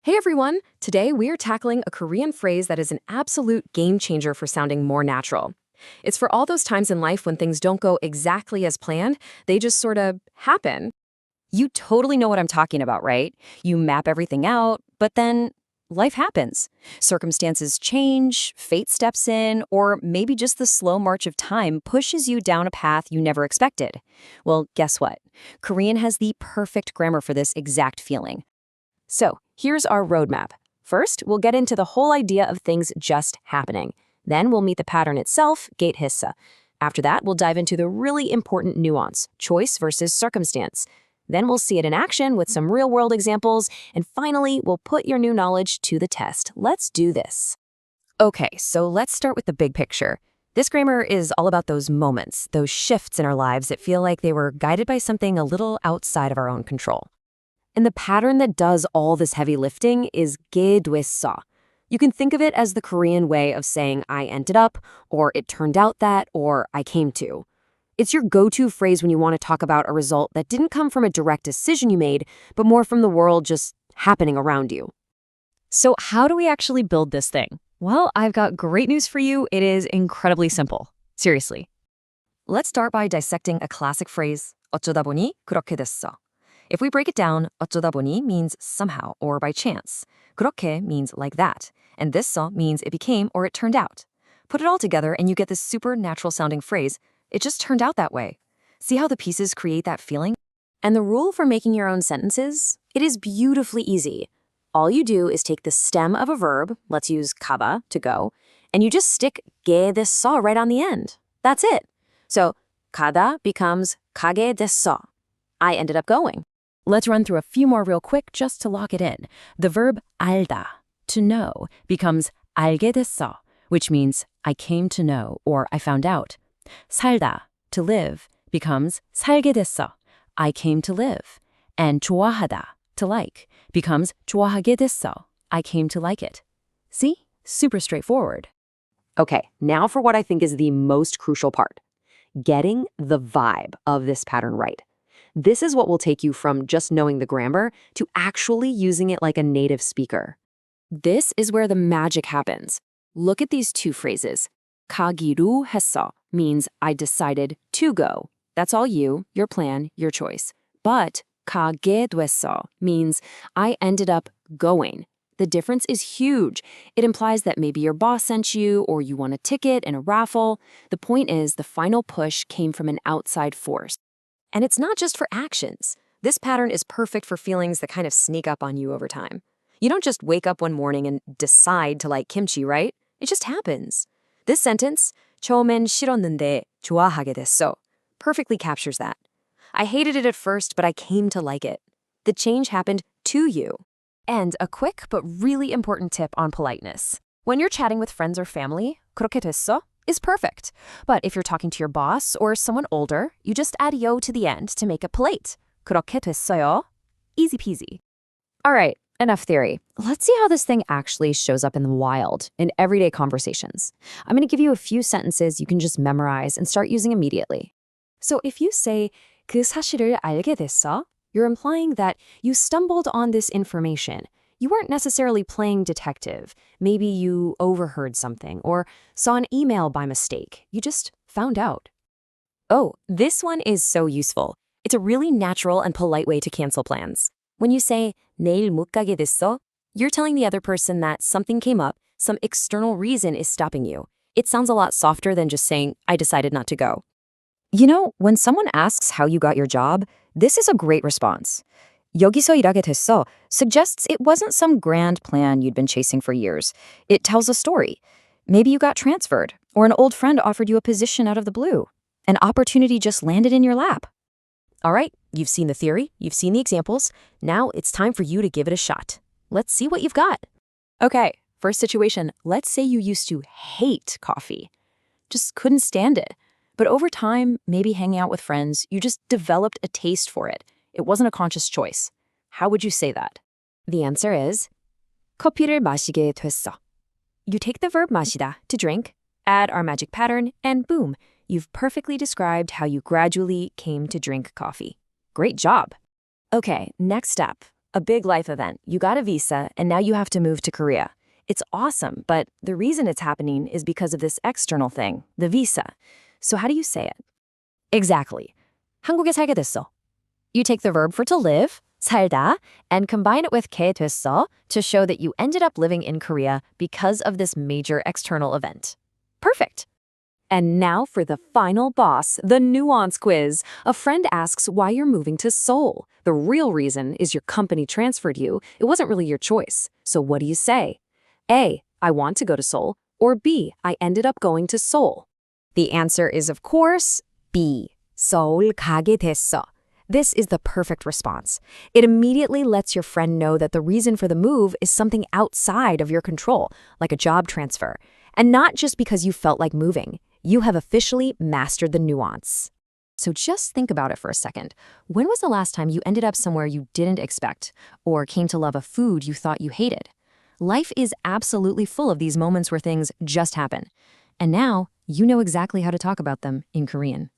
Hey everyone! Today we are tackling a Korean phrase that is an absolute game changer for sounding more natural. It's for all those times in life when things don't go exactly as planned, they just sort of happen. You totally know what I'm talking about, right? You map everything out, but then life happens. Circumstances change, fate steps in, or maybe just the slow march of time pushes you down a path you never expected. Well, guess what? Korean has the perfect grammar for this exact feeling. So, here's our roadmap. First, we'll get into the whole idea of things just happening. Then we'll meet the pattern itself, gate hissa. After that, we'll dive into the really important nuance, choice versus circumstance. Then we'll see it in action with some real-world examples. And finally, we'll put your new knowledge to the test. Let's do this. Okay, so let's start with the big picture. This grammar is all about those moments, those shifts in our lives that feel like they were guided by something a little outside of our own control. And the pattern that does all this heavy lifting is 게 됐어. You can think of it as the Korean way of saying I ended up, or it turned out that, or I came to. It's your go-to phrase when you want to talk about a result that didn't come from a direct decision you made, but more from the world just happening around you. So how do we actually build this thing? Well, I've got great news for you. It is incredibly simple. Seriously. Let's start by dissecting a classic phrase, 어쩌다 보니 그렇게 됐어. If we break it down, 어쩌다 보니 means somehow or by chance. 그렇게 means like that. And 됐어 means it became or it turned out. Put it all together and you get this super natural sounding phrase, it just turned out that way. See how the pieces create that feeling? And the rule for making your own sentences? It is beautifully easy. All you do is take the stem of a verb, let's use 가다, to go, and you just stick 게 됐어 right on the end. That's it. So 가다 becomes 가게 됐어. I ended up going. Let's run through a few more real quick just to lock it in. The verb 알다, to know, becomes 알게 됐어, which means I came to know or I found out. 살다, to live, becomes 살게 됐어, I came to live. And 좋아하다, to like, becomes 좋아하게 됐어, I came to like it. See? Super straightforward. Okay, now for what I think is the most crucial part. Getting the vibe of this pattern right. This is what will take you from just knowing the grammar to actually using it like a native speaker. This is where the magic happens. Look at these two phrases. 가기로 했어 means I decided to go. That's all you, your plan, your choice. But 가게 됐어 means I ended up going. The difference is huge. It implies that maybe your boss sent you or you won a ticket in a raffle. The point is the final push came from an outside force. And it's not just for actions. This pattern is perfect for feelings that kind of sneak up on you over time. You don't just wake up one morning and decide to like kimchi, right? It just happens. This sentence, 처음엔 싫었는데 좋아하게 됐어, perfectly captures that. I hated it at first, but I came to like it. The change happened to you. And a quick but really important tip on politeness. When you're chatting with friends or family, 그렇게 됐어 is perfect. But if you're talking to your boss or someone older, you just add yo to the end to make it polite. 그렇게 됐어요. Easy peasy. All right, enough theory. Let's see how this thing actually shows up in the wild, in everyday conversations. I'm going to give you a few sentences you can just memorize and start using immediately. So if you say 그 사실을 알게 됐어, you're implying that you stumbled on this information. You weren't necessarily playing detective. Maybe you overheard something or saw an email by mistake. You just found out. Oh, this one is so useful. It's a really natural and polite way to cancel plans. When you say 내일 못 가게 됐어, you're telling the other person that something came up, some external reason is stopping you. It sounds a lot softer than just saying, I decided not to go. You know, when someone asks how you got your job, this is a great response. 여기서 일하게 됐어 suggests it wasn't some grand plan you'd been chasing for years. It tells a story. Maybe you got transferred, or an old friend offered you a position out of the blue. An opportunity just landed in your lap. All right, you've seen the theory, you've seen the examples. Now it's time for you to give it a shot. Let's see what you've got. Okay, first situation, let's say you used to hate coffee. Just couldn't stand it. But over time, maybe hanging out with friends, you just developed a taste for it. It wasn't a conscious choice. How would you say that? The answer is 커피를 마시게 됐어. You take the verb 마시다, to drink, add our magic pattern, and boom, you've perfectly described how you gradually came to drink coffee. Great job. Okay, next step. A big life event. You got a visa, and now you have to move to Korea. It's awesome, but the reason it's happening is because of this external thing, the visa. So how do you say it? Exactly. 한국에 살게 됐어. You take the verb for to live, 살다, and combine it with 게 됐어 to show that you ended up living in Korea because of this major external event. Perfect. And now for the final boss, the nuance quiz. A friend asks why you're moving to Seoul. The real reason is your company transferred you. It wasn't really your choice. So what do you say? A, I want to go to Seoul, or B, I ended up going to Seoul. The answer is, of course, B. 서울 가게 됐어. This is the perfect response. It immediately lets your friend know that the reason for the move is something outside of your control, like a job transfer, and not just because you felt like moving. You have officially mastered the nuance. So just think about it for a second. When was the last time you ended up somewhere you didn't expect, or came to love a food you thought you hated? Life is absolutely full of these moments where things just happen. And now, you know exactly how to talk about them in Korean.